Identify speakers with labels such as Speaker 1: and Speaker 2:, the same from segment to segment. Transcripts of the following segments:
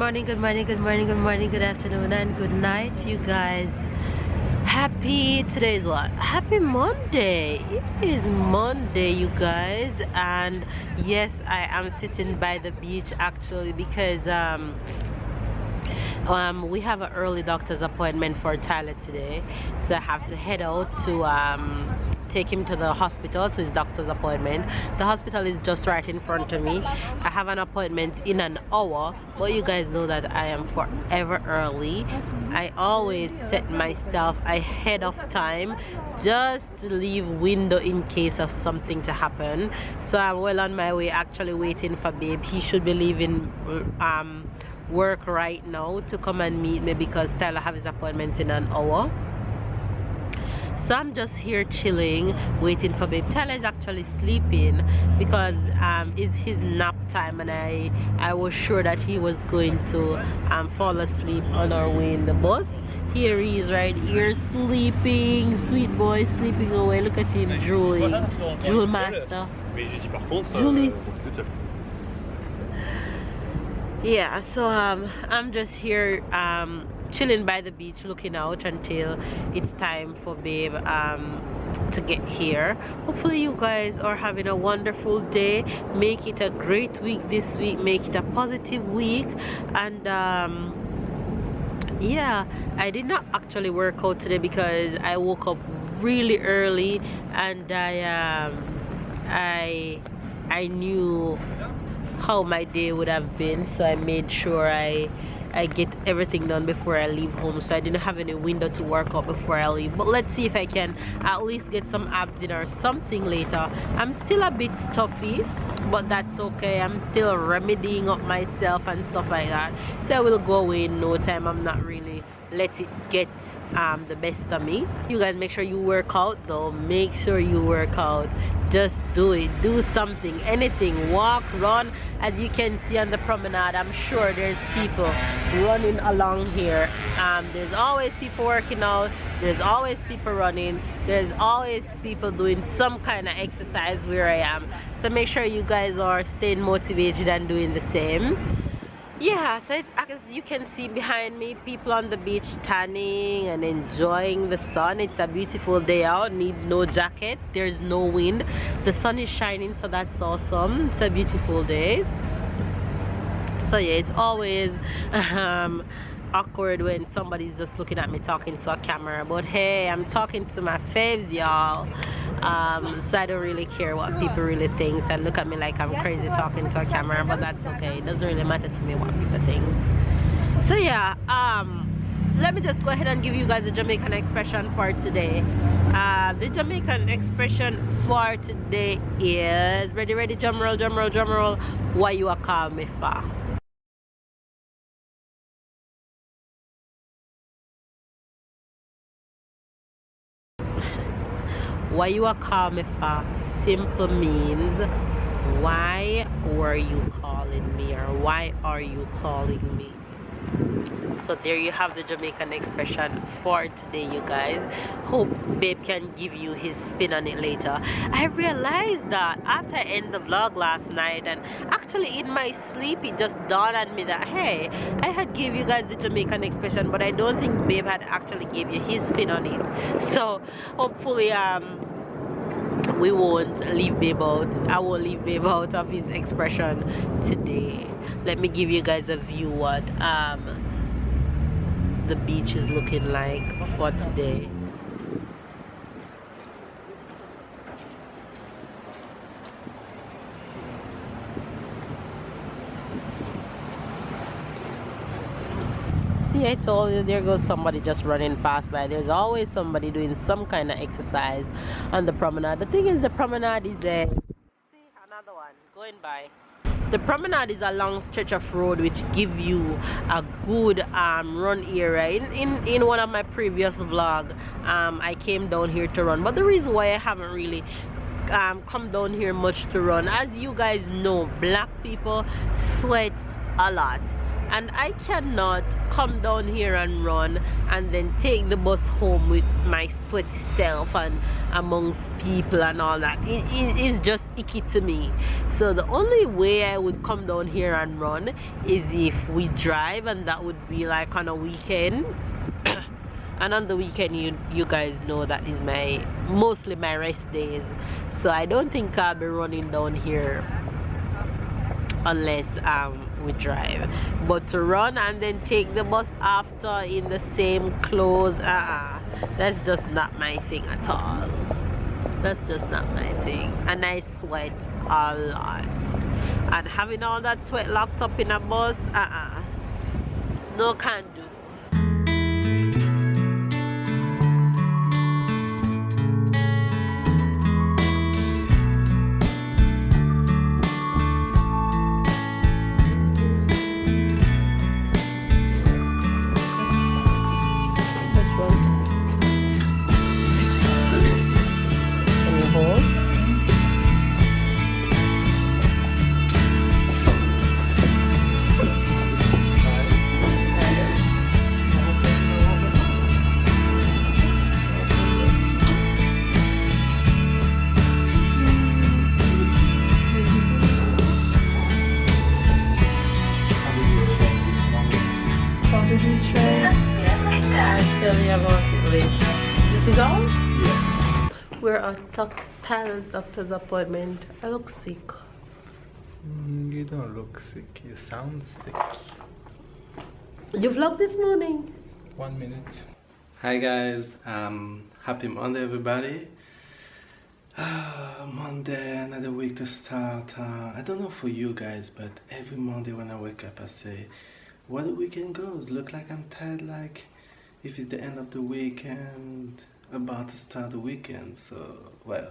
Speaker 1: morning, good morning, good morning, good morning, good afternoon, and good night, you guys. Today is what? Happy Monday. It is Monday, you guys. And yes, I am sitting by the beach actually because we have an early doctor's appointment for Tyler today, so I have to head out to take him to the hospital, to his doctor's appointment. The hospital is just right in front of me. I have an appointment in an hour, but you guys know that I am forever early. I always set myself ahead of time just to leave window in case of something to happen. So I'm well on my way, actually waiting for babe. He should be leaving work right now to come and meet me because Tyler have his appointment in an hour. So I'm just here chilling, waiting for babe. Tyler is actually sleeping because it's his nap time, and I was sure that he was going to fall asleep on our way in the bus. Here he is right here sleeping, sweet boy, sleeping away. Look at him drooling, drool master. Julie. Yeah, so I'm just here chilling by the beach, looking out until it's time for babe to get here. Hopefully you guys are having a wonderful day. Make it a great week this week, make it a positive week. And yeah, I did not actually work out today because I woke up really early, and I knew how my day would have been, so I made sure I get everything done before I leave home, so I didn't have any window to work out before I leave. But let's see if I can at least get some abs in or something later. I'm still a bit stuffy, but that's okay. I'm still remedying up myself and stuff like that, so I will go away in no time. I'm not really let it get the best of me. You guys make sure you work out though. Make sure you work out. Just do it. Do something, anything. Walk, run. As you can see on the promenade, I'm sure there's people running along here. There's always people working out. There's always people running. There's always people doing some kind of exercise where I am. So make sure you guys are staying motivated and doing the same. Yeah, so it's, as you can see behind me, people on the beach tanning and enjoying the sun. It's a beautiful day out. Need no jacket. There's no wind. The sun is shining, so that's awesome. It's a beautiful day. So yeah, it's always awkward when somebody's just looking at me talking to a camera, but hey, I'm talking to my faves, y'all. So I don't really care what people really think and look at me like I'm crazy talking to a camera, but that's okay. It doesn't really matter to me what people think. So yeah, let me just go ahead and give you guys the Jamaican expression for today. The Jamaican expression for today is, ready, drum roll, drum roll, drum roll. What you a call me for? Why you a call me for simple means why were you calling me, or why are you calling me? So there you have the Jamaican expression for today, you guys. Hope babe can give you his spin on it later. I realized that after I ended the vlog last night, and actually in my sleep it just dawned on me that hey, I had gave you guys the Jamaican expression, but I don't think babe had actually gave you his spin on it. So hopefully we won't leave babe out. I won't leave babe out of his expression today. Let me give you guys a view what the beach is looking like for today. See, I told you, there goes somebody just running past by. There's always somebody doing some kind of exercise on the promenade. The thing is, the promenade is a... See, another one going by. The promenade is a long stretch of road which give you a good run area. In one of my previous vlog, I came down here to run, but the reason why I haven't really come down here much to run, as you guys know, black people sweat a lot. and I cannot come down here and run and then take the bus home with my sweaty self and amongst people and all that. It is just icky to me. So the only way I would come down here and run is if we drive, and that would be like on a weekend. And on the weekend, you guys know that is mostly my rest days, so I don't think I'll be running down here unless we drive. But to run and then take the bus after in the same clothes, that's just not my thing at all. That's just not my thing. And I sweat a lot, and having all that sweat locked up in a bus, no, can't do. This is all?
Speaker 2: Yeah.
Speaker 1: We're at Tyler's doctor's appointment. I look sick.
Speaker 2: You don't look sick. You sound sick.
Speaker 1: You vlogged this morning?
Speaker 2: 1 minute. Hi guys. Happy Monday, everybody. Monday, another week to start. I don't know for you guys, but every Monday when I wake up, I say, "What the weekend goes?" Look like I'm tired, like if it's the end of the week and about to start the weekend. So, well,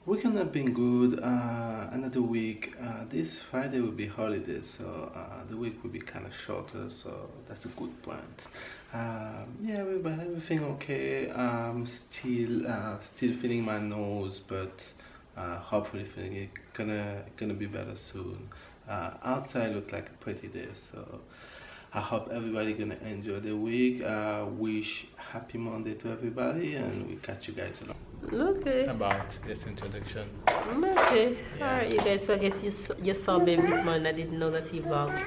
Speaker 2: weekend have been good. Another week. This Friday will be holiday, so the week will be kind of shorter. So that's a good point. Yeah, but everything okay. Still feeling my nose, but hopefully feeling it gonna be better soon. Outside look like a pretty day, so I hope everybody gonna enjoy the week. Wish happy Monday to everybody, and we catch you guys along.
Speaker 1: Okay.
Speaker 2: About this introduction.
Speaker 1: Okay.
Speaker 2: Yeah.
Speaker 1: Alright, you guys. So I guess you saw Babe this morning. I didn't know that he vlogged.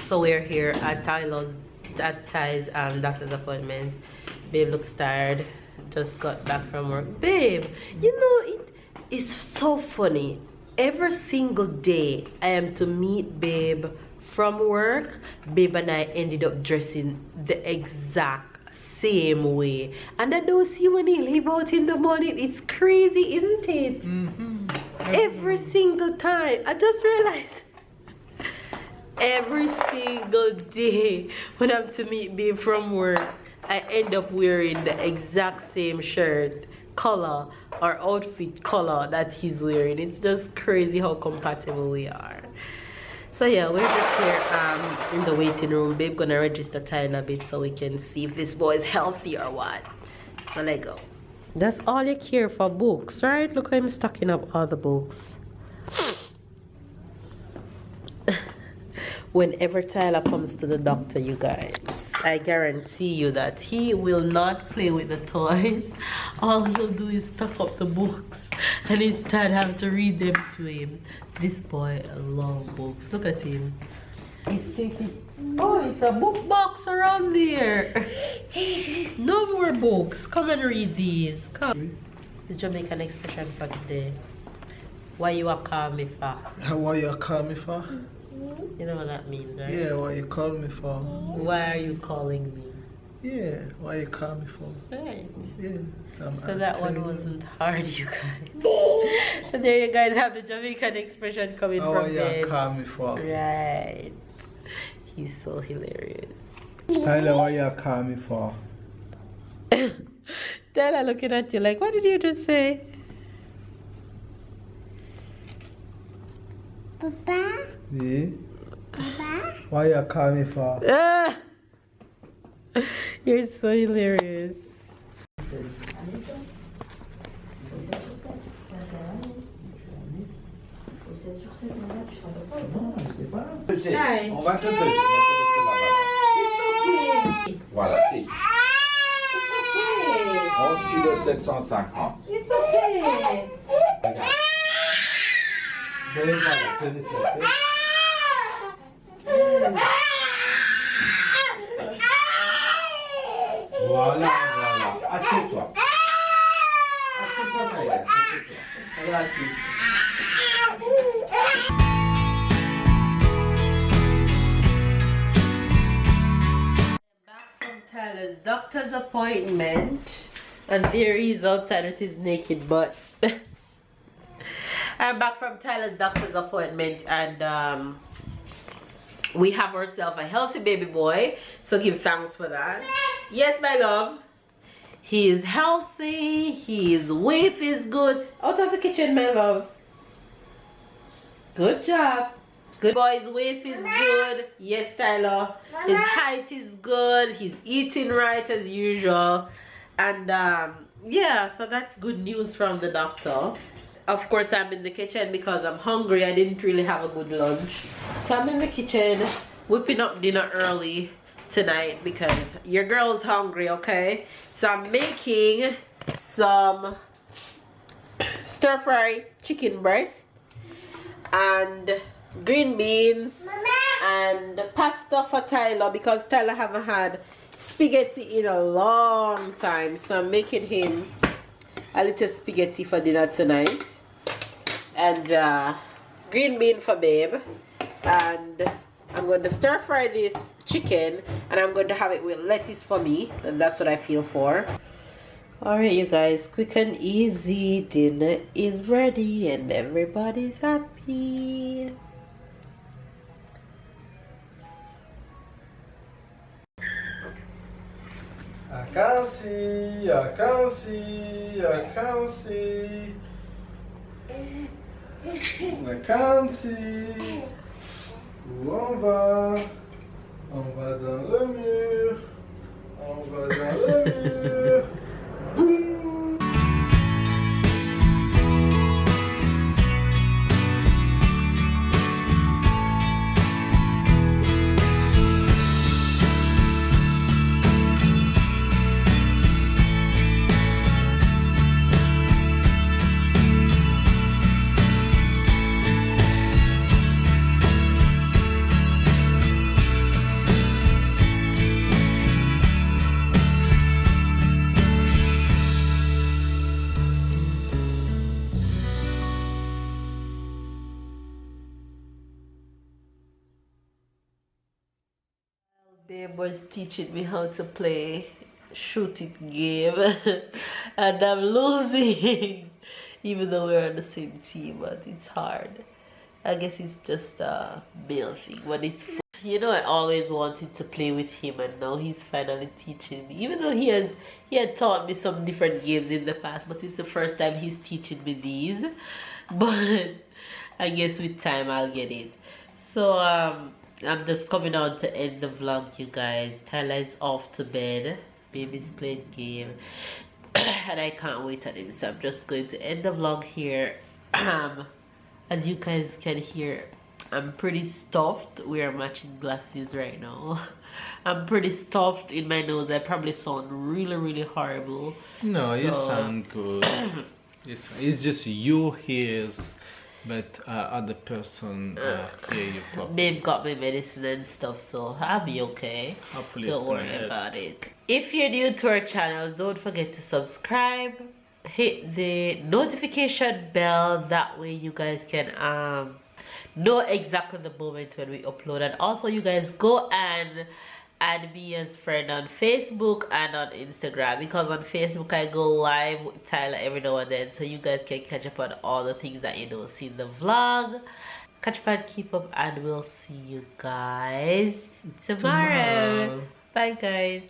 Speaker 1: So we're here at Ty's doctor's appointment. Babe looks tired. Just got back from work. Babe, you know it is so funny. Every single day I am to meet Babe from work, Babe and I ended up dressing the exact same way. And I don't see when he leave out in the morning. It's crazy, isn't it? Every single time. I just realized every single day when I'm to meet Babe from work, I end up wearing the exact same shirt color or outfit color that he's wearing. It's just crazy how compatible we are. So yeah, we're just here in the waiting room. Babe gonna register Ty in a bit so we can see if this boy is healthy or what. So let's go. That's all you care for, books, right? Look how I'm stacking up all the books. Whenever Tyler comes to the doctor, you guys, I guarantee you that he will not play with the toys. All he'll do is stack up the books, and his dad have to read them to him. This boy loves books. Look at him. He's taking, oh, it's a book box around there. No more books. Come and read these. Come. The Jamaican expression for today. Why you a call me for?
Speaker 2: Why you call me for?
Speaker 1: You know what that means, right?
Speaker 2: Yeah, why you call me for?
Speaker 1: Why are you calling me?
Speaker 2: Yeah, why you call me for?
Speaker 1: Right.
Speaker 2: Yeah.
Speaker 1: So that one wasn't hard, you guys. So there you guys have the Jamaican expression coming from
Speaker 2: Why
Speaker 1: Dave.
Speaker 2: you call me for?
Speaker 1: Right. He's so hilarious.
Speaker 2: Tyler, why you call me for?
Speaker 1: Tyler looking at you like, what did you just say?
Speaker 3: Papa?
Speaker 2: Yeah?
Speaker 3: Papa?
Speaker 2: Why you call me for?
Speaker 1: Ah! You're so hilarious. 7 sur 7, madame, tu te rappelles pas?
Speaker 4: Non, je sais pas.
Speaker 1: Hey.
Speaker 4: On va te peser, mettre sur la balance.
Speaker 1: It's okay.
Speaker 4: Voilà, c'est.
Speaker 1: It's okay.
Speaker 4: 11 kg 750.
Speaker 1: It's okay.
Speaker 4: Regarde. Voilà, tenez sur la tête. Voilà, voilà. Assieds-toi. Assieds-toi, Maëlle. Assieds-toi. Voilà, assis.
Speaker 1: Back from Tyler's doctor's appointment, and there he is outside with his naked butt. I'm back from Tyler's doctor's appointment, and we have ourselves a healthy baby boy, so give thanks for that. Yes, my love, he is healthy, his weight is good. Out of the kitchen, my love. Good job. Good boy, his weight is good. Yes, Tyler, his height is good, he's eating right as usual, and yeah, so that's good news from the doctor. Of course, I'm in the kitchen because I'm hungry. I didn't really have a good lunch, so I'm in the kitchen whipping up dinner early tonight because your girl's hungry. Okay, so I'm making some stir-fry chicken breast and green beans and pasta for Tyler because Tyler haven't had spaghetti in a long time, so I'm making him a little spaghetti for dinner tonight, and green bean for babe, and I'm going to stir fry this chicken and I'm going to have it with lettuce for me, and that's what I feel for. Alright, you guys, quick and easy dinner is ready and everybody's happy.
Speaker 2: I can't see, I can't see, I can't see. I can't see. Où on va? On va dans le mur. On va dans le mur. Boum!
Speaker 1: Babe was teaching me how to play shoot it game and I'm losing even though we're on the same team, but it's hard. I guess it's just a male thing, but it's fun. You know, I always wanted to play with him, and now he's finally teaching me, even though he had taught me some different games in the past, but it's the first time he's teaching me these. But I guess with time I'll get it. So I'm just coming on to end the vlog, you guys. Tyler is off to bed, baby's playing game and I can't wait on him, so I'm just going to end the vlog here. As you guys can hear, I'm pretty stuffed. We are matching glasses right now. I'm pretty stuffed in my nose. I probably sound really horrible.
Speaker 2: No, you sound good. It's just your ears, but other person hear you properly.
Speaker 1: Babe got me medicine and stuff, so I'll be okay.
Speaker 2: Hopefully
Speaker 1: don't worry about it. If you're new to our channel, don't forget to subscribe, hit the notification bell, that way you guys can know exactly the moment when we upload. And also, you guys go and add me as friend on Facebook and on Instagram, because on Facebook I go live with Tyler every now and then, so you guys can catch up on all the things that you don't see in the vlog. Catch up and keep up, and we'll see you guys tomorrow. Bye guys.